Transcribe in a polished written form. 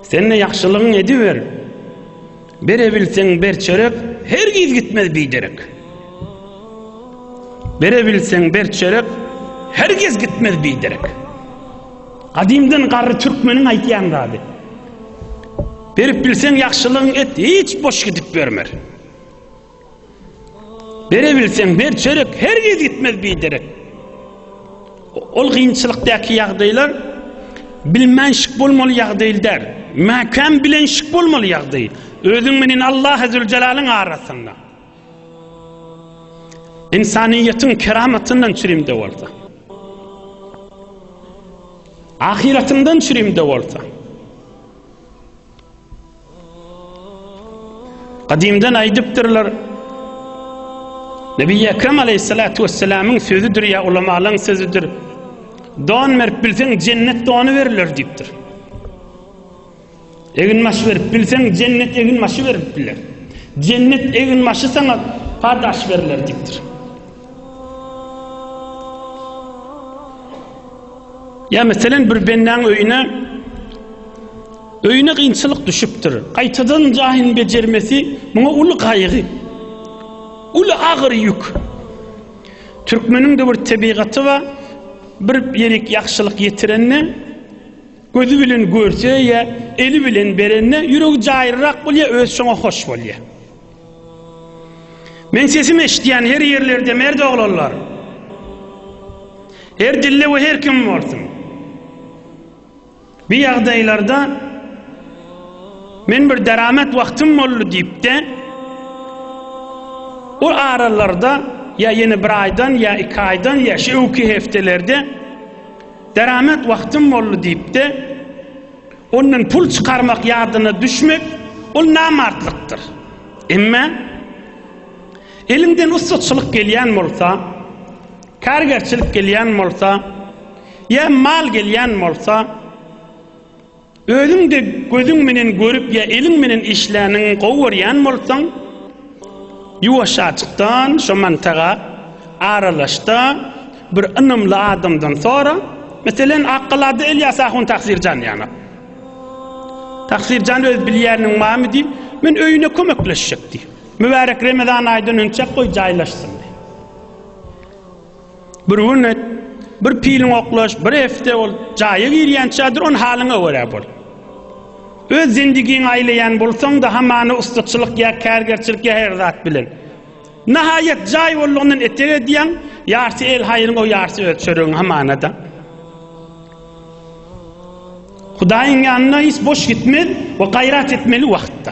Senne yaxşılığın ediver. Bere bilsen ber çörek, hergiz gitmez biderek. Bere bilsen ber çörek, hergiz gitmez biderek. Kadimden qarı Türkmenin aytyan radi. Berip bilsen yaxşılığın et, hiç boş gidip vermer. Bere bilsen ber çörek, hergiz gitmez biderek. Ol kıyınçılıktaki yağdaylar, bilmenşik bolmalı yağdaylar. Mekam bilenşik bolmalı yağday. Özün menen Allah Zülcelal'ın arasında. İnsaniyetin keramatından çürümde olsa. Ahiretından çürümde olsa. Kadimden aydıptırlar. Nebi Ekrem Aleyhissalatu vesselam'ın sözüdür ya ulamaların sözüdür. Doğan merip bilsen cennet doğanı verilir deyiptir. Egin maşı verip bilsen cennet egin maşı verip bilir. Cennet egin maşı sana padaş verilir deyiptir. Ya mesela bir benden öyüne kıyınçılık düşüptür. Kaytadan cahin becermesi buna ulu kaygı. Ulu ağır yük. Türkmenin de bir tabiatı var. Bir yerik yaxşılık yetirenne gözü bilen görse ya eli bilen berenne yürek cayırrak bolya öz şoňa hoş bolya. Men sesimi eşitýän her yerlerde merde oglanlar. Her dille we her kim bolsun. Bir ýagdaýlarda men bir deramet wagtym boldy diýipde o aralarda ya yeni bir aydan ya 2 aydan ya şu 2 heftelerde deramet vaktim oldu deyip de onun pul çıkarmak yadına düşmek o namartlıktır. Ama elimden ustaçılık gelen olsa, kargerçilik gelen olsa ya mal gelen olsa özün de gözün menen görüp ya elin menen işlerinin qowuryan olsan yuvaşaçıktan şu mantaga aralaşta bir ınımlı adamdan sonra mesela akkaladı Elyas Ahun Taksircan yani. Taksircan öz bilýäriniň mamy diýip men öýüne kömekleşjekdi. Mübarek Ramazan aýdan önce koy jaýlaşsın. Bir gün bir pilin oklaş, bir hefte ol jaýy girýänçädir on halyna görä bol. Öz zindigiň aýlayan bolsaň da hamany ustaçylyk ya kärgerçilik ya her zat bilen. Nihayet jaý bolanyň etege diýen ýarsy el haýryň o ýarsy öz çörüň hamanada. Hudaýyň ýanyna hiç boş gitmedi we gaýrat etmeli wagtda.